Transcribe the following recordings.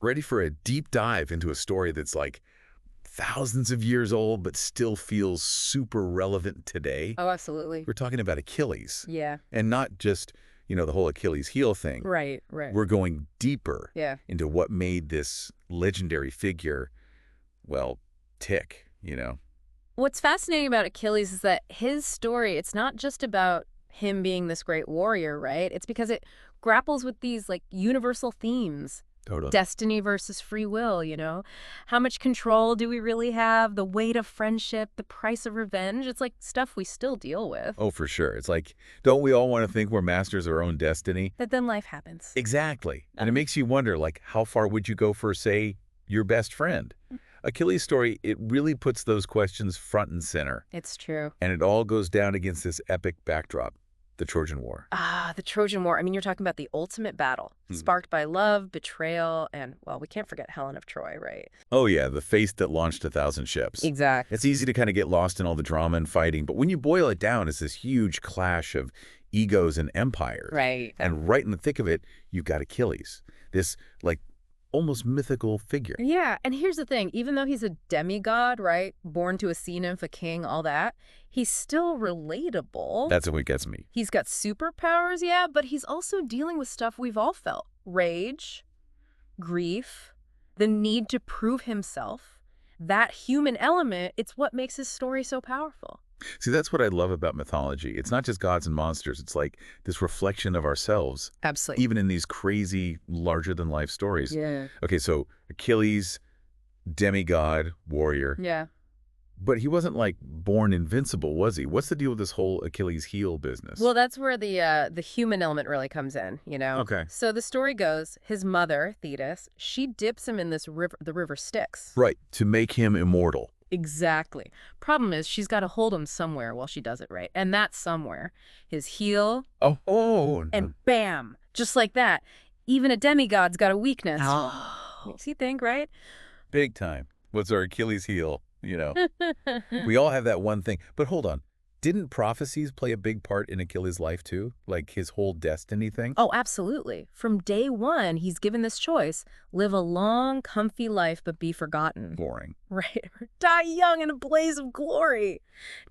Ready for a deep dive into a story that's like thousands of years old but still feels super relevant today? Oh, absolutely. We're talking about Achilles. Yeah. And not just, the whole Achilles heel thing. Right, right. We're going deeper Yeah. into what made this legendary figure, well, tick. What's fascinating about Achilles is that his story, it's not just about him being this great warrior, right? It's because it grapples with these like universal themes. Totally. Destiny versus free will, How much control do we really have? The weight of friendship, the price of revenge. It's like stuff we still deal with. Oh, for sure. It's like, don't we all want to think we're masters of our own destiny? But then life happens. Exactly. And it makes you wonder, like, how far would you go for, say, your best friend? Achilles' story, it really puts those questions front and center. It's true. And it all goes down against this epic backdrop, the Trojan War. Ah, the Trojan War. I mean, you're talking about the ultimate battle, sparked by love, betrayal, and, well, we can't forget Helen of Troy, right? Oh, yeah, the face that launched 1,000 ships. Exactly. It's easy to kind of get lost in all the drama and fighting, but when you boil it down, it's this huge clash of egos and empires. Right. And right in the thick of it, you've got Achilles, this, like, almost mythical figure. Yeah, and here's the thing. Even though he's a demigod, right, born to a sea nymph, a king, all that, he's still relatable. That's what gets me. He's got superpowers, yeah, but he's also dealing with stuff we've all felt. Rage, grief, the need to prove himself. That human element, it's what makes his story so powerful. See, that's what I love about mythology. It's not just gods and monsters. It's like this reflection of ourselves, Absolutely. even in these crazy, larger-than-life stories. Yeah. Okay, so Achilles, demigod, warrior. Yeah. But he wasn't, like, born invincible, was he? What's the deal with this whole Achilles heel business? Well, that's where the human element really comes in, Okay. So the story goes, his mother, Thetis, she dips him in this river, the river Styx. Right, to make him immortal. Exactly. Problem is, she's got to hold him somewhere while she does it right. And that somewhere, his heel, Oh. and bam, just like that. Even a demigod's got a weakness. Oh. Makes you think, right? Big time. What's our Achilles heel, We all have that one thing. But hold on. Didn't prophecies play a big part in Achilles' life, too? Like his whole destiny thing? Oh, absolutely. From day one, he's given this choice. Live a long, comfy life, but be forgotten. Boring. Right. Or die young in a blaze of glory.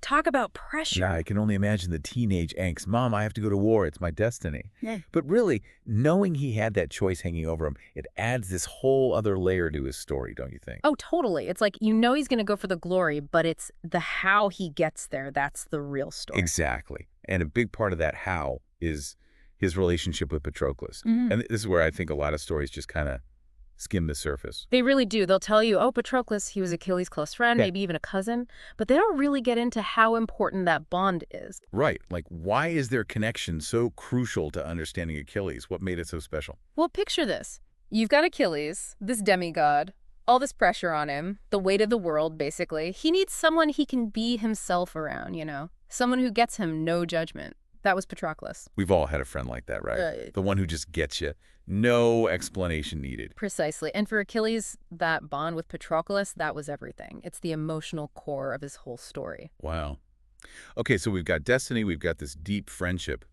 Talk about pressure. Yeah, I can only imagine the teenage angst. Mom, I have to go to war. It's my destiny. Yeah. But really, knowing he had that choice hanging over him, it adds this whole other layer to his story, don't you think? Oh, totally. It's like, he's going to go for the glory, but it's the how he gets there. That's the real story. Exactly. And a big part of that how is his relationship with Patroclus. Mhm. And this is where I think a lot of stories just kind of skim the surface. They really do. They'll tell you, oh, Patroclus, he was Achilles' close friend, Yeah. maybe even a cousin, but they don't really get into how important that bond is. Right. Like, why is their connection so crucial to understanding Achilles? What made it so special? Well, picture this. You've got Achilles, this demigod, all this pressure on him, the weight of the world, basically. He needs someone he can be himself around, Someone who gets him no judgment. That was Patroclus. We've all had a friend like that, right? The one who just gets you. No explanation needed. Precisely. And for Achilles, that bond with Patroclus, that was everything. It's the emotional core of his whole story. Wow. Okay, so we've got destiny, we've got this deep friendship,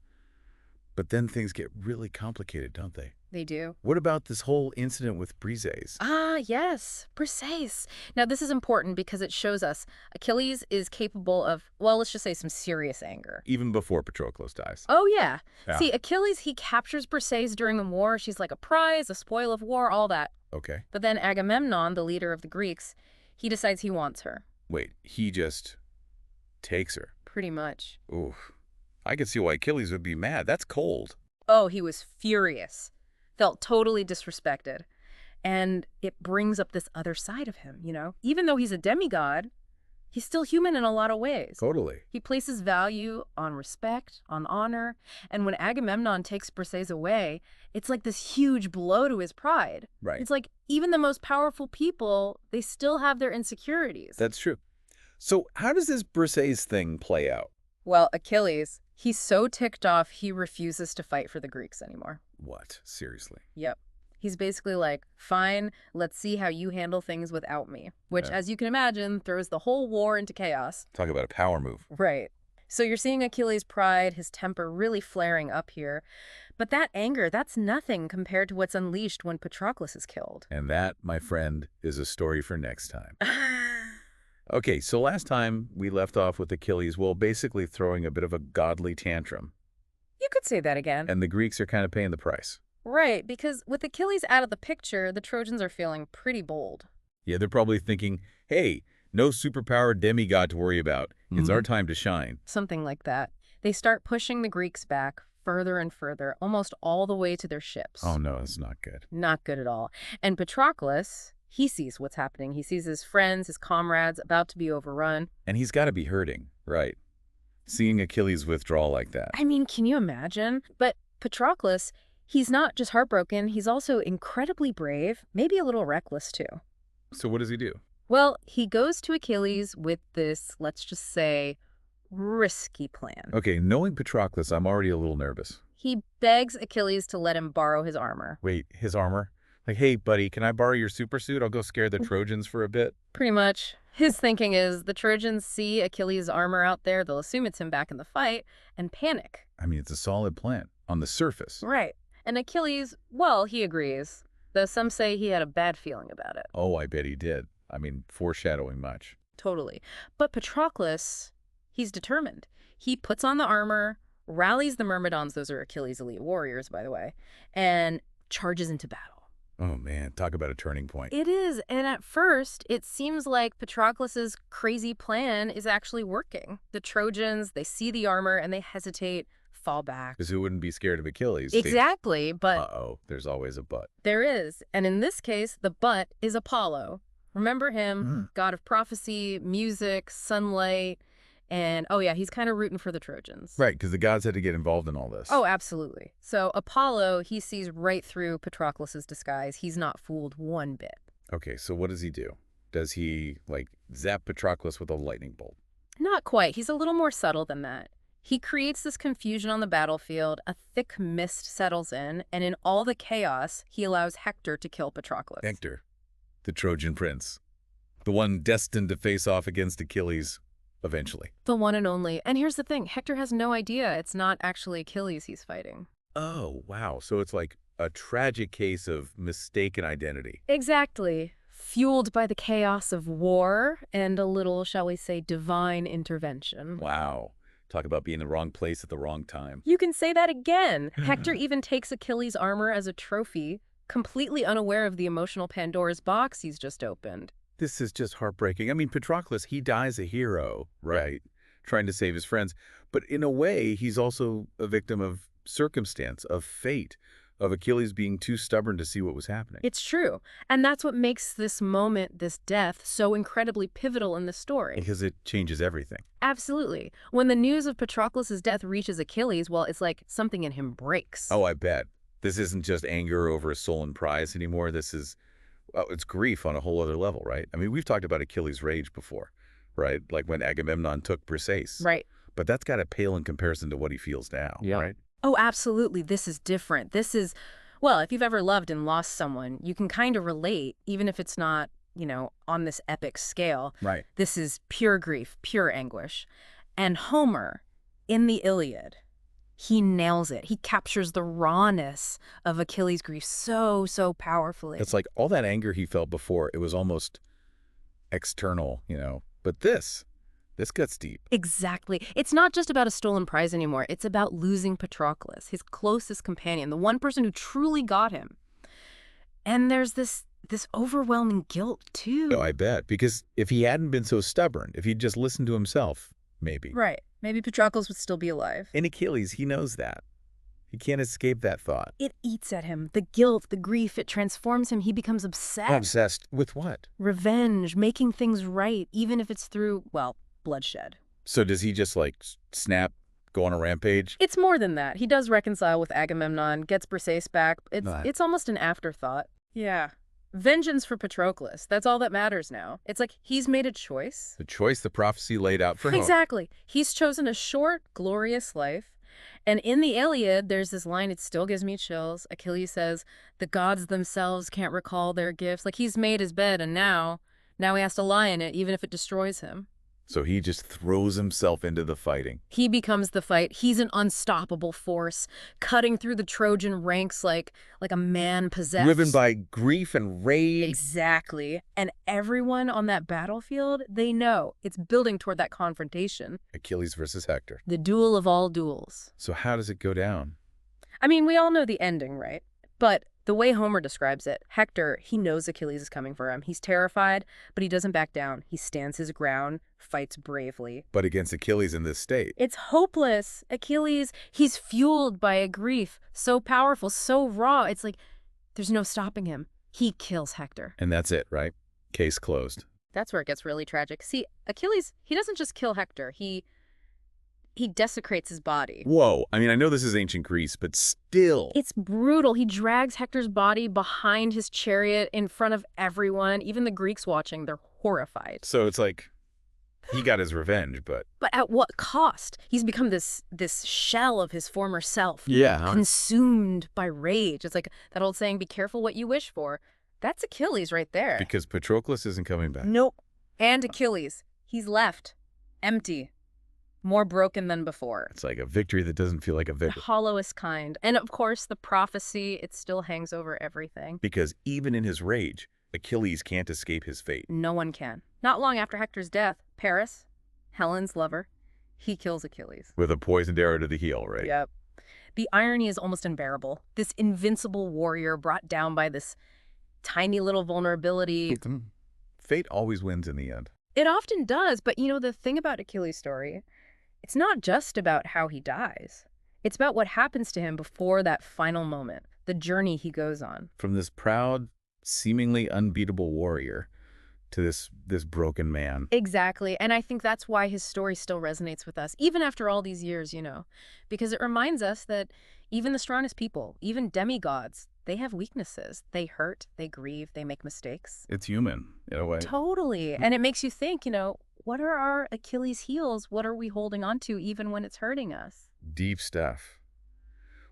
but then things get really complicated, don't they? They do. What about this whole incident with Briseis? Ah, yes, precise. Now, this is important because it shows us Achilles is capable of, well, let's just say some serious anger. Even before Patroclus dies. Oh, yeah. Yeah. See, Achilles, he captures Briseis during the war. She's like a prize, a spoil of war, all that. Okay. But then Agamemnon, the leader of the Greeks, he decides he wants her. Wait, he just takes her. Pretty much. Oof. I could see why Achilles would be mad. That's cold. Oh, he was furious. Felt totally disrespected. And it brings up this other side of him, Even though he's a demigod, he's still human in a lot of ways. Totally. He places value on respect, on honor, and when Agamemnon takes Briseis away, it's like this huge blow to his pride. Right. It's like even the most powerful people, they still have their insecurities. That's true. So how does this Briseis thing play out? Well, Achilles, he's so ticked off, he refuses to fight for the Greeks anymore. What? Seriously? Yep. He's basically like, fine, let's see how you handle things without me. Which, Yeah. as you can imagine, throws the whole war into chaos. Talk about a power move. Right. So you're seeing Achilles' pride, his temper really flaring up here. But that anger, that's nothing compared to what's unleashed when Patroclus is killed. And that, my friend, is a story for next time. Okay, so last time we left off with Achilles, well, basically throwing a bit of a godly tantrum. You could say that again. And the Greeks are kind of paying the price. Right, because with Achilles out of the picture, the Trojans are feeling pretty bold. Yeah, they're probably thinking, hey, no superpowered demigod to worry about. It's our time to shine. Something like that. They start pushing the Greeks back further and further, almost all the way to their ships. Oh, no, it's not good. Not good at all. And Patroclus, he sees what's happening. He sees his friends, his comrades about to be overrun. And he's got to be hurting, right? Seeing Achilles withdraw like that. I mean, can you imagine? But Patroclus, he's not just heartbroken, he's also incredibly brave, maybe a little reckless too. So what does he do? Well, he goes to Achilles with this, let's just say, risky plan. Okay, knowing Patroclus, I'm already a little nervous. He begs Achilles to let him borrow his armor. Wait, his armor? Like, hey, buddy, can I borrow your supersuit? I'll go scare the Trojans for a bit. Pretty much. His thinking is the Trojans see Achilles' armor out there, they'll assume it's him back in the fight, and panic. I mean, it's a solid plan on the surface. Right. And Achilles, well, he agrees, though some say he had a bad feeling about it. Oh, I bet he did. I mean, foreshadowing much. Totally. But Patroclus, he's determined. He puts on the armor, rallies the Myrmidons, those are Achilles' elite warriors, by the way, and charges into battle. Oh, man, talk about a turning point. It is, and at first, it seems like Patroclus's crazy plan is actually working. The Trojans, they see the armor, and they hesitate, fall back. Because who wouldn't be scared of Achilles? Exactly, but Uh-oh, there's always a but. there is, and in this case, the but is Apollo. Remember him, god of prophecy, music, sunlight, and oh yeah, he's kind of rooting for the Trojans. Right, because the gods had to get involved in all this. Oh, absolutely. So Apollo, he sees right through Patroclus's disguise. He's not fooled one bit. Okay, so what does he do? Does he, like, zap Patroclus with a lightning bolt? Not quite. He's a little more subtle than that. He creates this confusion on the battlefield, a thick mist settles in, and in all the chaos, he allows Hector to kill Patroclus. Hector, the Trojan prince. The one destined to face off against Achilles eventually. The one and only. And here's the thing, Hector has no idea it's not actually Achilles he's fighting. Oh, wow. So it's like a tragic case of mistaken identity. Exactly. Fueled by the chaos of war and a little, shall we say, divine intervention. Wow. Talk about being in the wrong place at the wrong time. You can say that again. Hector even takes Achilles' armor as a trophy, completely unaware of the emotional Pandora's box he's just opened. This is just heartbreaking. I mean, Patroclus, he dies a hero, right? Trying to save his friends. But in a way, he's also a victim of circumstance, of fate, of Achilles being too stubborn to see what was happening. It's true. And that's what makes this moment, this death, so incredibly pivotal in the story. Because it changes everything. Absolutely. When the news of Patroclus' death reaches Achilles, well, it's like something in him breaks. Oh, I bet. This isn't just anger over a stolen prize anymore. This is, well, it's grief on a whole other level, right? I mean, we've talked about Achilles' rage before, right? Like when Agamemnon took Briseis. Right. But that's got to pale in comparison to what he feels now, right? Oh, absolutely. This is different. This is, well, if you've ever loved and lost someone, you can kind of relate, even if it's not, you know, on this epic scale. Right. This is pure grief, pure anguish. And Homer, in the Iliad, he nails it. He captures the rawness of Achilles' grief so, so powerfully. It's like all that anger he felt before, it was almost external, you know. But this gets deep. Exactly. It's not just about a stolen prize anymore. It's about losing Patroclus, his closest companion, the one person who truly got him. And there's this overwhelming guilt, too. Oh, I bet. Because if he hadn't been so stubborn, if he'd just listened to himself, maybe. Right. Maybe Patroclus would still be alive. In Achilles, he knows that. He can't escape that thought. It eats at him. The guilt, the grief, it transforms him. He becomes obsessed. Obsessed with what? Revenge, making things right, even if it's through, well, bloodshed. So does he just, like, snap, go on a rampage? It's more than that. He does reconcile with Agamemnon, gets Briseis back. It's almost an afterthought. Yeah. Vengeance for Patroclus. That's all that matters now. It's like he's made a choice. The choice the prophecy laid out for him. Exactly. He's chosen a short, glorious life. And in the Iliad, there's this line, it still gives me chills. Achilles says, the gods themselves can't recall their gifts. Like he's made his bed and now he has to lie in it, even if it destroys him. So he just throws himself into the fighting. He becomes the fight. He's an unstoppable force, cutting through the Trojan ranks like a man possessed. Driven by grief and rage. Exactly. And everyone on that battlefield, they know it's building toward that confrontation. Achilles versus Hector. The duel of all duels. So how does it go down? I mean, we all know the ending, right? But the way Homer describes it, Hector, he knows Achilles is coming for him. He's terrified, but he doesn't back down. He stands his ground, fights bravely. But against Achilles in this state. It's hopeless. Achilles, he's fueled by a grief so powerful, so raw. It's like there's no stopping him. He kills Hector. And that's it, right? Case closed. That's where it gets really tragic. See, Achilles, he doesn't just kill Hector. He desecrates his body. Whoa. I mean, I know this is ancient Greece, but still. It's brutal. He drags Hector's body behind his chariot in front of everyone. Even the Greeks watching, they're horrified. So it's like he got his revenge, but... But at what cost? He's become this shell of his former self. Yeah. Consumed by rage. It's like that old saying, be careful what you wish for. That's Achilles right there. Because Patroclus isn't coming back. Nope. And Achilles. He's left. Empty. More broken than before. It's like a victory that doesn't feel like a The victory. hollowest kind. And of course, the prophecy, it still hangs over everything. Because even in his rage, Achilles can't escape his fate. No one can. Not long after Hector's death, Paris, Helen's lover, he kills Achilles. With a poisoned arrow to the heel, right? Yep. The irony is almost unbearable. This invincible warrior brought down by this tiny little vulnerability. Fate always wins in the end. It often does, but you know, the thing about Achilles' story, it's not just about how he dies. It's about what happens to him before that final moment, the journey he goes on. From this proud, seemingly unbeatable warrior to this broken man. Exactly, and I think that's why his story still resonates with us, even after all these years, you know, because it reminds us that even the strongest people, even demigods, they have weaknesses. They hurt, they grieve, they make mistakes. It's human, in a way. Totally, and it makes you think, you know, what are our Achilles' heels? What are we holding on to even when it's hurting us? Deep stuff.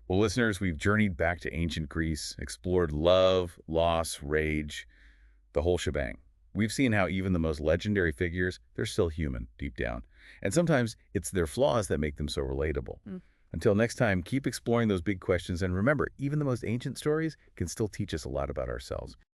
Well, listeners, we've journeyed back to ancient Greece, explored love, loss, rage, the whole shebang. We've seen how even the most legendary figures, they're still human deep down. And sometimes it's their flaws that make them so relatable. Until next time, keep exploring those big questions. And remember, even the most ancient stories can still teach us a lot about ourselves.